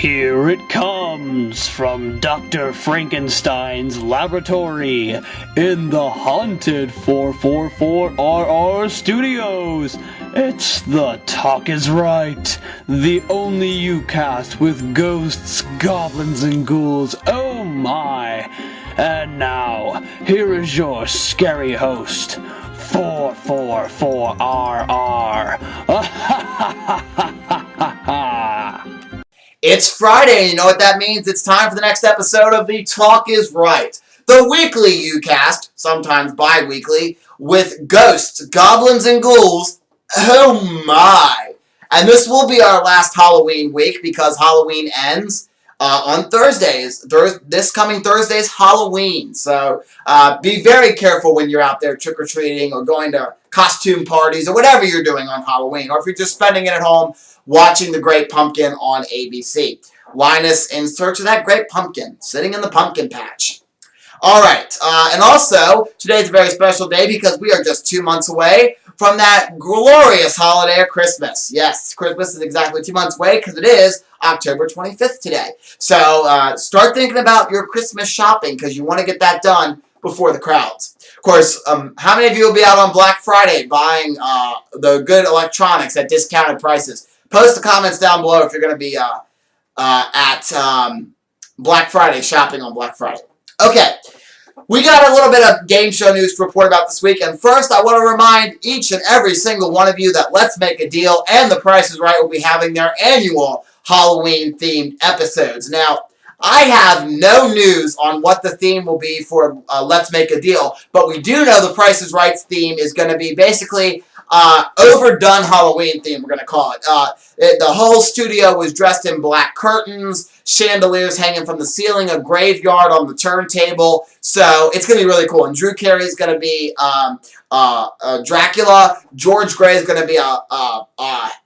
Here it comes from Dr. Frankenstein's laboratory in the haunted 444RR studios. It's the Talk Is Right, the only youcast with ghosts, goblins, and ghouls. Oh my! And now, here is your scary host, 444RR. It's Friday, and you know what that means? It's time for the next episode of the Talk Is Right, the weekly youcast, sometimes bi-weekly, with ghosts, goblins, and ghouls. Oh my! And this will be our last Halloween week because Halloween ends on Thursdays. This coming Thursday is Halloween, so be very careful when you're out there trick-or-treating or going to costume parties or whatever you're doing on Halloween, or if you're just spending it at home watching The Great Pumpkin on ABC. Linus in search of that great pumpkin, sitting in the pumpkin patch. Alright, and also, today's a very special day because we are just 2 months away from that glorious holiday of Christmas. Yes, Christmas is exactly 2 months away because it is October 25th today. So, start thinking about your Christmas shopping because you want to get that done before the crowds. Of course, how many of you will be out on Black Friday buying the good electronics at discounted prices? Post the comments down below if you're going to be at Black Friday, shopping on Black Friday. Okay, we got a little bit of game show news to report about this week. And first, I want to remind each and every single one of you that Let's Make a Deal and The Price is Right will be having their annual Halloween-themed episodes. Now, I have no news on what the theme will be for Let's Make a Deal, but we do know The Price is Right's theme is going to be basically overdone Halloween theme, we're going to call it. The whole studio was dressed in black curtains, chandeliers hanging from the ceiling, a graveyard on the turntable. So it's going to be really cool. And Drew Carey is going to be Dracula. George Gray is going to be a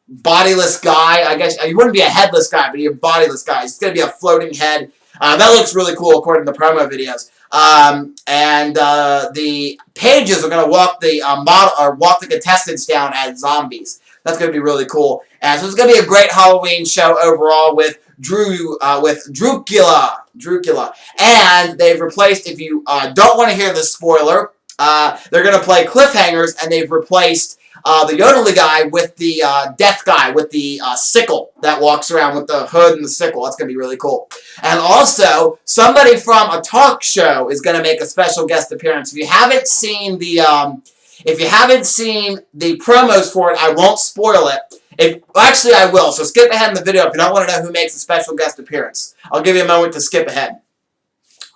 bodiless guy. I guess he wouldn't be a headless guy, but he's a bodiless guy. He's going to be a floating head. That looks really cool according to the promo videos. The pages are going to walk the walk the contestants down as zombies. That's going to be really cool. And so it's going to be a great Halloween show overall with Dracula. And they've replaced, if you don't want to hear the spoiler, they're going to play cliffhangers, and they've replaced the yodeling guy with the death guy with the sickle that walks around with the hood and the sickle. That's going to be really cool. And also, somebody from a talk show is going to make a special guest appearance. If you haven't seen the promos for it, I won't spoil it. Actually, I will. So skip ahead in the video if you don't want to know who makes a special guest appearance. I'll give you a moment to skip ahead.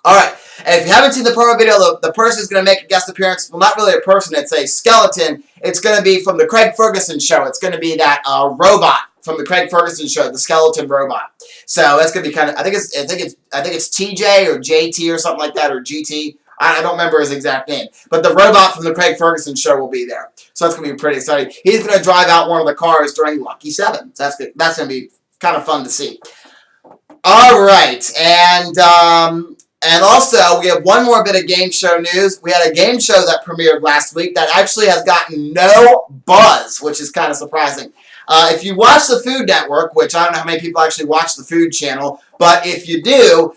Alright, and if you haven't seen the promo video, the person is going to make a guest appearance. Well, not really a person, it's a skeleton. It's going to be from the Craig Ferguson show. It's going to be that robot from the Craig Ferguson show, the skeleton robot. So that's going to be kind of, I think it's TJ or JT or something like that, or GT. I don't remember his exact name. But the robot from the Craig Ferguson show will be there. So that's going to be pretty exciting. He's going to drive out one of the cars during Lucky 7. So that's going to be kind of fun to see. Alright, and also, we have one more bit of game show news. We had a game show that premiered last week that actually has gotten no buzz, which is kind of surprising. If you watch the Food Network, which I don't know how many people actually watch the Food Channel, but if you do,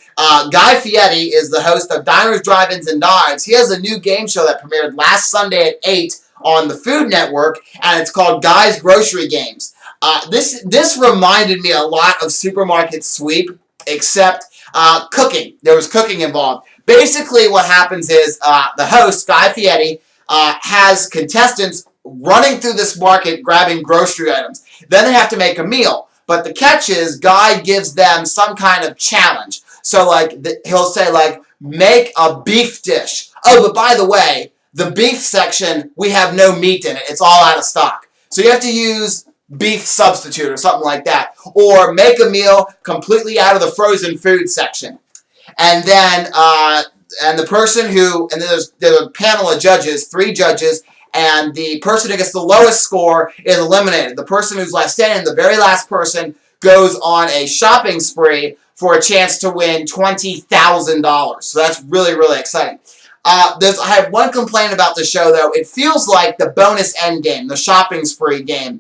Guy Fieri is the host of Diners, Drive-Ins, and Dives. He has a new game show that premiered last Sunday at 8 on the Food Network, and it's called Guy's Grocery Games. This reminded me a lot of Supermarket Sweep, except cooking. There was cooking involved. Basically, what happens is the host, Guy Fieri, has contestants running through this market grabbing grocery items. Then they have to make a meal. But the catch is, Guy gives them some kind of challenge. So, like, he'll say, like, make a beef dish. Oh, but by the way, the beef section, we have no meat in it. It's all out of stock. So you have to use beef substitute or something like that. Or make a meal completely out of the frozen food section. And then, and the person who, and then there's a panel of judges, 3 judges, and the person who gets the lowest score is eliminated. The person who's left standing, the very last person, goes on a shopping spree for a chance to win $20,000. So that's really, really exciting. I have one complaint about the show, though. It feels like the bonus end game, the shopping spree game.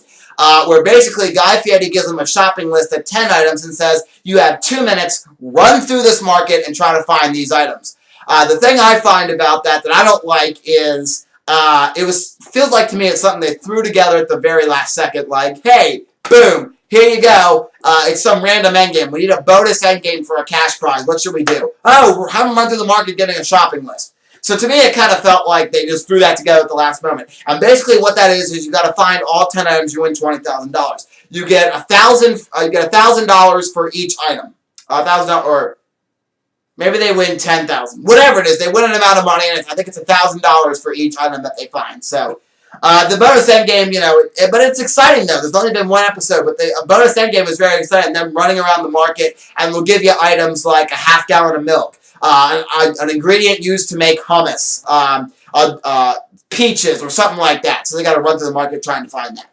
where basically Guy Fieri gives them a shopping list of 10 items and says, you have 2 minutes, run through this market and try to find these items. The thing I find about that I don't like is feels like to me it's something they threw together at the very last second, like, hey, boom, here you go. It's some random endgame. We need a bonus endgame for a cash prize. What should we do? Oh, we're having run through the market getting a shopping list. So to me, it kind of felt like they just threw that together at the last moment. And basically, what that is you got to find all 10 items. You win $20,000. You get $1,000 for each item. $1,000, or maybe they win $10,000. Whatever it is, they win an amount of money, and I think it's $1,000 for each item that they find. So the bonus endgame, but it's exciting though. There's only been one episode, but the bonus endgame is very exciting. Them running around the market, and we'll give you items like a half gallon of milk. An ingredient used to make hummus, peaches, or something like that. So they got to run through the market trying to find that.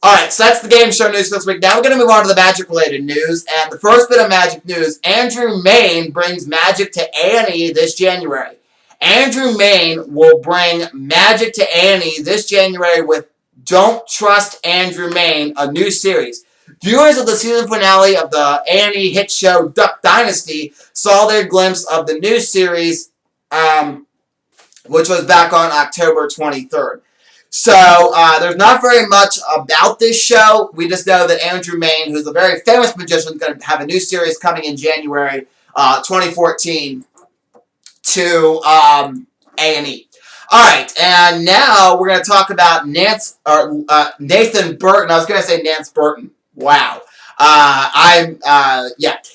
Alright, so that's the game show news for this week. Now we're going to move on to the magic-related news. And the first bit of magic news, Andrew Mayne brings magic to A&E this January. Andrew Mayne will bring magic to A&E this January with Don't Trust Andrew Mayne, a new series. Viewers of the season finale of the A&E hit show Duck Dynasty saw their glimpse of the new series, which was back on October 23rd. So, there's not very much about this show. We just know that Andrew Mayne, who's a very famous magician, is going to have a new series coming in January 2014 to A&E. Alright, and now we're going to talk about Nathan Burton. I was going to say Nance Burton. Wow.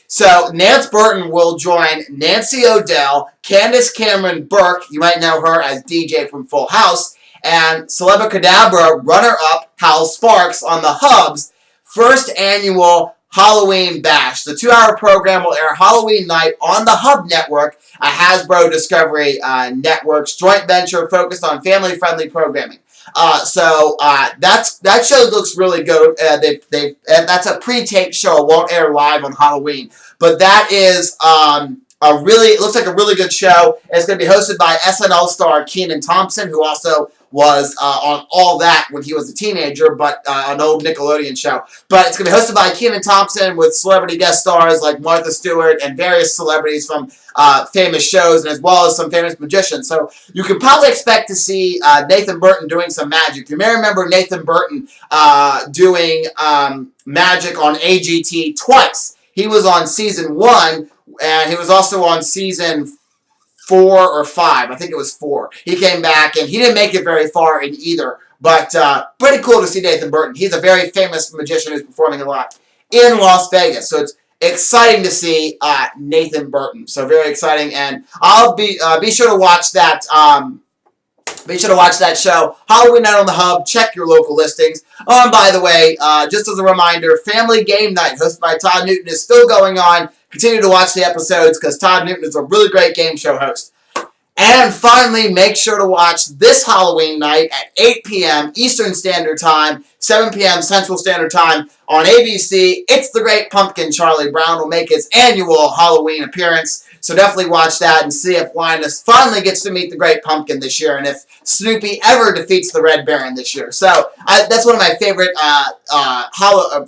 So, Nance Burton will join Nancy O'Dell, Candace Cameron Burke, you might know her as DJ from Full House, and Celebacadabra runner-up Hal Sparks on the Hub's first annual Halloween Bash. The 2-hour program will air Halloween night on the Hub Network, a Hasbro Discovery Network's joint venture focused on family-friendly programming. That show looks really good. That's a pre-taped show. It won't air live on Halloween. But that is it looks like a really good show. It's going to be hosted by SNL star Kenan Thompson, who also was on All That when he was a teenager, but an old Nickelodeon show. But it's going to be hosted by Kenan Thompson with celebrity guest stars like Martha Stewart and various celebrities from famous shows, and as well as some famous magicians. So you can probably expect to see Nathan Burton doing some magic. You may remember Nathan Burton doing magic on AGT twice. He was on season 1, and he was also on season 4 or 5. I think it was 4. He came back, and he didn't make it very far in either. But pretty cool to see Nathan Burton. He's a very famous magician who's performing a lot in Las Vegas. So it's exciting to see Nathan Burton. So very exciting, and I'll be sure to watch that. Be sure to watch that show, Halloween Night on the Hub. Check your local listings. Oh, and by the way, just as a reminder, Family Game Night, hosted by Todd Newton, is still going on. Continue to watch the episodes because Todd Newton is a really great game show host. And finally, make sure to watch this Halloween night at 8 p.m. Eastern Standard Time, 7 p.m. Central Standard Time on ABC. It's the Great Pumpkin. Charlie Brown will make his annual Halloween appearance. So definitely watch that and see if Linus finally gets to meet the Great Pumpkin this year, and if Snoopy ever defeats the Red Baron this year. So that's one of my favorite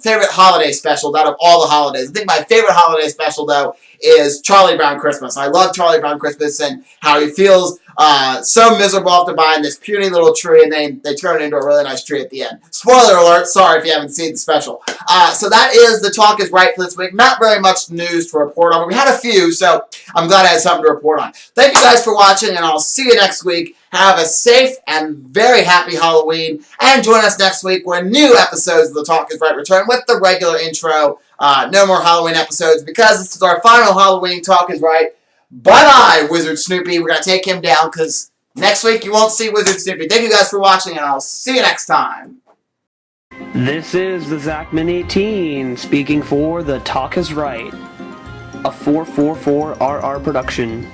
favorite holiday specials out of all the holidays. I think my favorite holiday special, though, is Charlie Brown Christmas. I love Charlie Brown Christmas and how he feels so miserable after buying this puny little tree, and they turn it into a really nice tree at the end. Spoiler alert, sorry if you haven't seen the special. So that is the Talk is Right for this week. Not very much news to report on, but we had a few, so I'm glad I had something to report on. Thank you guys for watching, and I'll see you next week. Have a safe and very happy Halloween, and join us next week when new episodes of the Talk is Right return with the regular intro. No more Halloween episodes because this is our final Halloween Talk is Right. Bye-bye, Wizard Snoopy. We're going to take him down because next week you won't see Wizard Snoopy. Thank you guys for watching, and I'll see you next time. This is the Zachman 18 speaking for The Talk is Right, a 444RR production.